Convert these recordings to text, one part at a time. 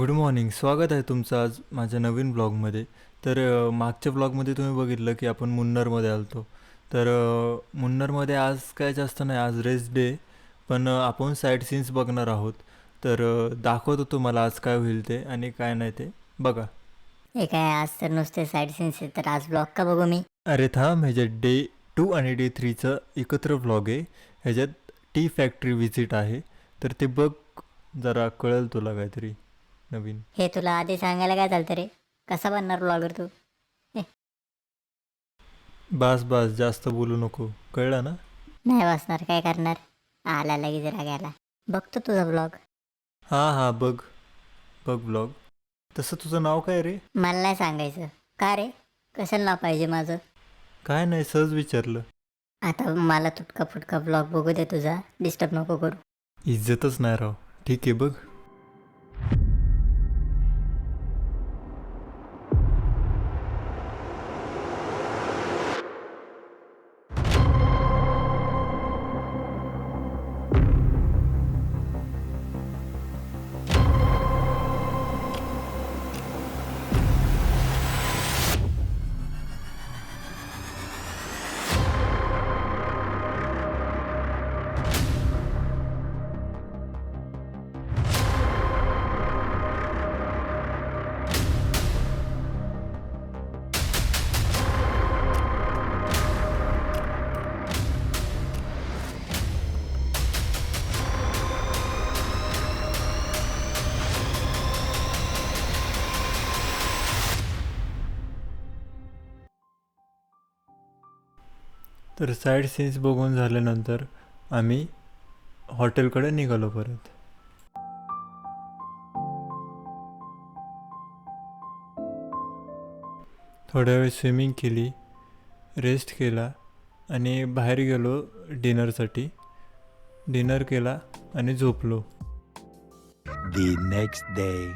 Good morning. स्वागत आहे तुमचं आज माझ्या नवीन ब्लॉगमध्ये. तर मागच्या ब्लॉगमध्ये तुम्ही बघितलं की आपण मुन्नरमध्ये आलो होतो. तर मुन्नरमध्ये आज काय जास्त नाही, आज रेस्ट डे. पण आपण साईड सीन्स बघणार आहोत. तर दाखवतो तुम्हाला आज काय होईल ते आणि काय नाही ते बघा. हे काय आज तर नुसते साईड सीन्स आहेत, तर आज ब्लॉग का बघू मी? अरे थांब, ह्याच्यात डे 2 आणि डे 3चं एकत्र ब्लॉग आहे. ह्याच्यात टी फॅक्टरी व्हिजिट आहे. तर ते बघ, जरा कळेल तुला काहीतरी नवीन. हे तुला आधी सांगायला काय चालतं रे? कसा बनणार ब्लॉगर तू? बास बास, जास्त बोलू नको, कळलं ना? नाही वाचणार, काय करणार? आला लगेच रागायला. बघतो तुझा ब्लॉग. हां हां, बघ बघ ब्लॉग. तसं तुझं नाव काय रे? मला नाही सांगायचं. का रे? कशाला नाव पाहिजे माझं? काय नाही, सहज विचारलं. आता मला तुटका फुटका ब्लॉग बघू दे तुझा, डिस्टर्ब नको करू. इज्जतच नाही राव. ठीक आहे, बघ. तर साईड सीन्स बघून झाल्यानंतर आम्ही हॉटेलकडे निघालो परत. थोड्या वेळ स्विमिंग केली, रेस्ट केला आणि बाहेर गेलो डिनरसाठी. डिनर केला आणि झोपलो. The next day.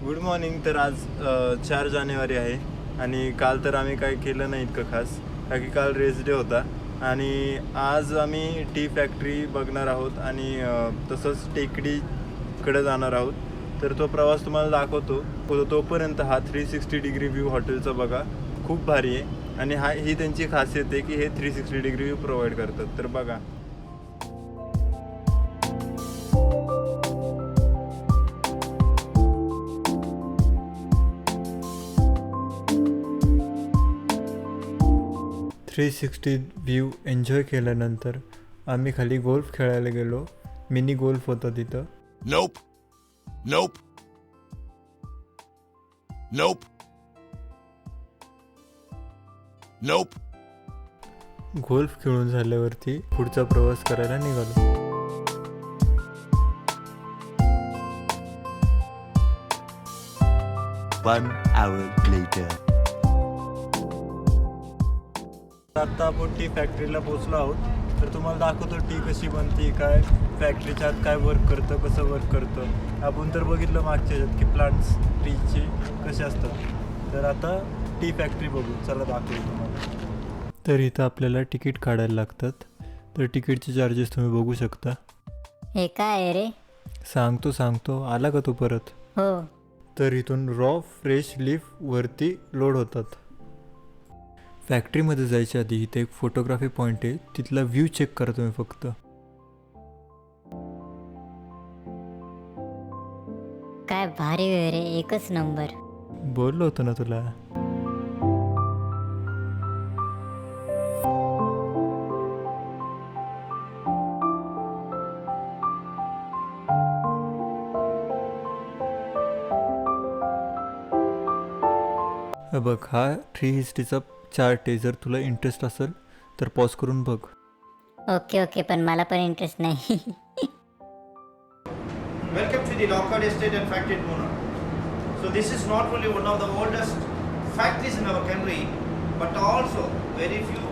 Good morning. तर आज 4 जानेवारी आहे आणि काल तर आम्ही काय केलं नाही इतकं खास, कारण की काल रेस्ट डे होता. आणि आज आम्ही टी फॅक्टरी बघणार आहोत आणि तसंच टेकडीकडे जाणार आहोत. तर तो प्रवास तुम्हाला दाखवतो. तोपर्यंत हा 360 डिग्री व्ह्यू हॉटेलचा बघा, खूप भारी आहे. आणि ही त्यांची खासियत आहे की हे 360 डिग्री व्ह्यू प्रोव्हाइड करतात. तर बघा. थ्री 360 व्ह्यू एन्जॉय केल्यानंतर आम्ही खाली गोल्फ खेळायला गेलो. मिनी गोल्फ होता तिथं. Nope. Nope. Nope. Nope. Golf खेळून झाल्यावरती पुढचा प्रवास करायला निघालो. 1 hour later. आता आपण टी फॅक्टरीला पोचलो आहोत. तर तुम्हाला दाखवतो टी कशी बनते, काय फॅक्टरीच्या आत काय वर्क करतं, कसं वर्क करतं. आपण तर बघितलं मागच्या ह्याच्यात की प्लांट्स टीचे कसे असतात. तर आता टी फॅक्टरी बघू, चला दाखवतो तुम्हाला. तर इथं आपल्याला तिकीट काढायला लागतात. तर तिकीटचे चार्जेस तुम्ही बघू शकता. हे काय आहे रे? सांगतो. आला का तो परत? हो. तर इथून रॉ फ्रेश लीफ वरती लोड होतात. फॅक्टरीमध्ये जायच्या आधी इथे एक फोटोग्राफी पॉईंट आहे, तिथला व्ह्यू चेक करा तुम्ही फक्त. काय भारी वेळ रे, एकच नंबर. बोललो होतो ना तुला. बघ, हा 360चा चार्ट आहे. जर तुला इंटरेस्ट असेल तर पॉज करून बघ. ओके, पण मला पण इंटरेस्ट नाही. Welcome to the Lockhart Estate and Factory at Munnar. So this is not only one of the oldest factories in our country, but also very few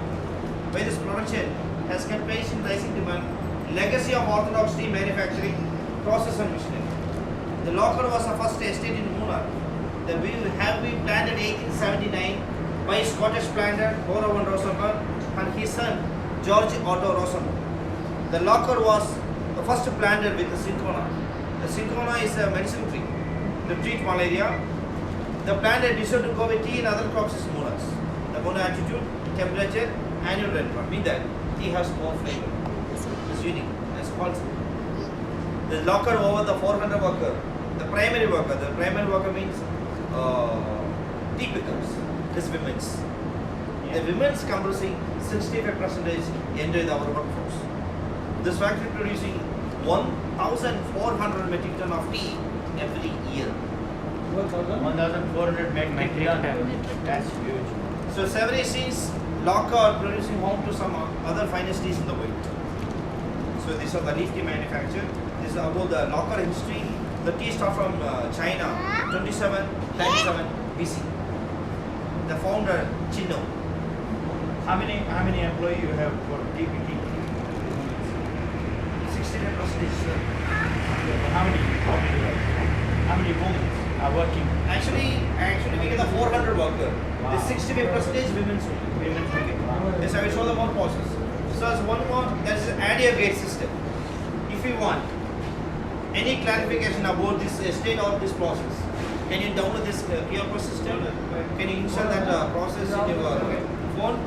where this production has kept pace in rising demand, legacy of orthodox tea manufacturing process and machinery. The Lockhart was the first estate in Munnar. The we have been planted 1879 by Scottish planter Horavan Rosenberg and his son George Otto Rosenberg. The Lockhart was the first planted with the cinchona. The cinchona is a medicinal tree. to treat malaria. The plant is decided to go with tea and other crops is monas. The mono altitude, temperature, annual rainfall mean that tea has more flavor. It's unique. It's called. The locker over the 400 worker, the primary worker. The primary worker means tea pickers. This women's. The women's comprising 65% enter our workforce. This factory producing 1,400 metric ton of tea every year. 1,400 metric ton. That's huge. So Serise is locker producing home to some other finest teas in the world. So these are the leaf tea manufacture. This is about the locker history. The tea start from China, 2797 BC. The founder Chinno. How many employees you have for tea picking? 65%. How many women are working? Actually, we get the 400 worker. Wow. The 65% women's only. Women's only. This I will show them one process. So as one more, that is idea gate system. If you want any clarification about this state of this process, can you download this QR system? Can you install that process in your phone?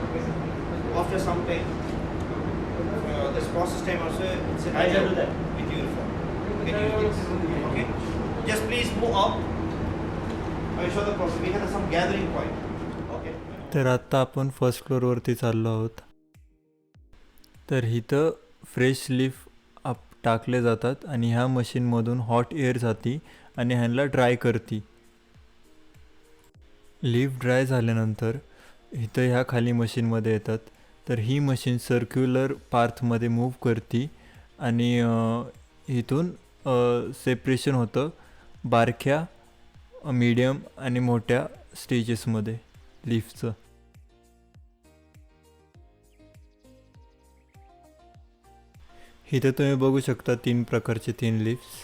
After some time, this process time also it's I will do that. with your phone. Can you use this? Okay. Just please move up. I will show the process. We have some gathering point. Okay. तर आत्ता आपण first फ्लोअरवरती चाललो आहोत. तर इथं fresh leaf टाकले जातात आणि ह्या मशीनमधून हॉट एअर जाती आणि ह्यांना ड्राय करती. लीफ ड्राय झाल्यानंतर इथं ह्या खाली मशीनमध्ये येतात. तर ही मशीन सर्क्युलर पार्थमध्ये मूव्ह करती आणि इथून सेपरेशन होतं बारक्या, मीडियम आणि मोठ्या स्टेजेसमध्ये लीफचं. इथं तुम्ही बघू शकता 3 प्रकारचे 3 लीफ्स.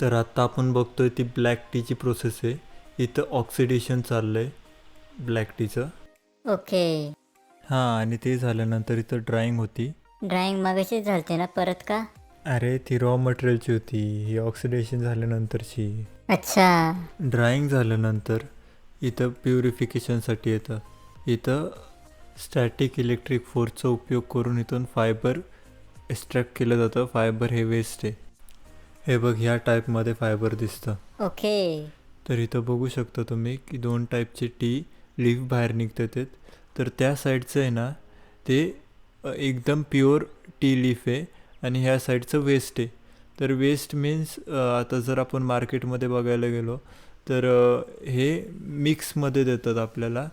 तर आत्ता आपण बघतोय ती ब्लॅक टीची प्रोसेस आहे. इथं ऑक्सिडेशन चाललं आहे ब्लॅक टीचं. ओके. हां, आणि ते झाल्यानंतर इथं ड्राइंग होती. ड्राइंग मगाशीच झालते ना, परत का? अरे ती रॉ मटेरियलची होती, ही ऑक्सिडेशन झाल्यानंतरची. अच्छा. ड्राइंग झाल्यानंतर इथं प्युरिफिकेशनसाठी येतं. इथं स्टॅटिक इलेक्ट्रिक फोर्सचा उपयोग करून इथून फायबर एक्स्ट्रॅक्ट केलं जातं. फायबर हे वेस्ट आहे. हे बघ, ह्या टाईपमध्ये फायबर दिसतं. ओके. तर इथं बघू शकता तुम्ही की 2 टाईपचे टी लीफ बाहेर निघतात. तर त्या साईडचं आहे ना ते एकदम प्युअर टी लीफ आहे आणि ह्या साईडचं वेस्ट आहे. तर वेस्ट मीन्स आता जर आपण मार्केटमध्ये बघायला गेलो तर हे मिक्समध्ये देतात आपल्याला,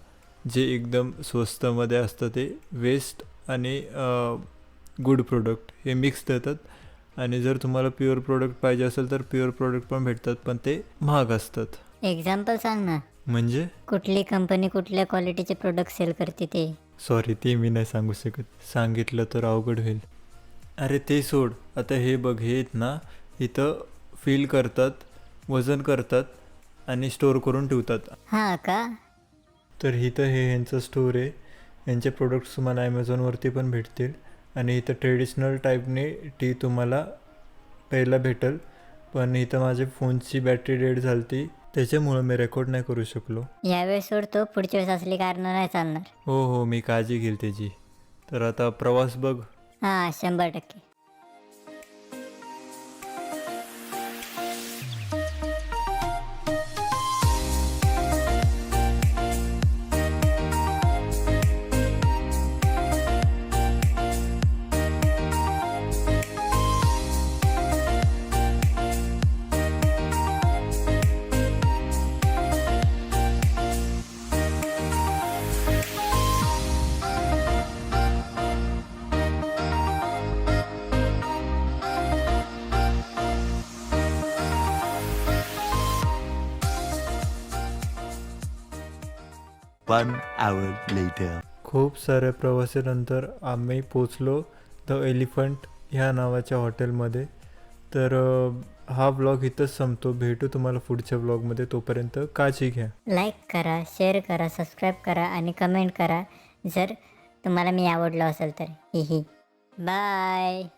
जे एकदम स्वस्तमध्ये असतं ते वेस्ट आणि गुड प्रोडक्ट हे मिक्स देतात. आणि जर तुम्हाला प्युअर प्रोडक्ट पाहिजे असेल तर प्युअर प्रोडक्ट पण भेटतात, पण ते महाग असतात. एक्झाम्पल सांग ना. म्हणजे कुठली कंपनी कुठल्या क्वालिटीचे प्रोडक्ट सेल करते ते? सॉरी, ते मी नाही सांगू शकत. सांगितलं तर अवघड होईल. अरे ते सोड. आता हे बघ, हे आहेत ना इथं फिल करतात, वजन करतात आणि स्टोअर करून ठेवतात. हां का? तर इथं हे ह्यांचं स्टोअर आहे. यांचे प्रोडक्ट्स तुम्हाला ॲमेझॉनवरती पण भेटतील. आणि इथं ट्रेडिशनल टाईपने टी तुम्हाला प्यायला भेटेल. पण इथं माझ्या फोनची बॅटरी डेड झाली होती, त्याच्यामुळं मी रेकॉर्ड नाही करू शकलो. यावेळेस सोडतो, पुढच्या वेळेस असली कारणं नाही चालणार. हो, मी काळजी घेईल त्याची. तर आता प्रवास बघ. हां, 100%. One hour later. खूप साऱ्या प्रवासानंतर आम्ही पोचलो द एलिफंट ह्या नावाच्या हॉटेलमध्ये. तर हा व्लॉग इथंच संपतो. भेटू तुम्हाला पुढच्या व्लॉगमध्ये. तोपर्यंत काळजी घ्या. लाईक करा, शेअर करा, सबस्क्राईब करा आणि कमेंट करा जर तुम्हाला मी आवडलो असेल तर. ही बाय.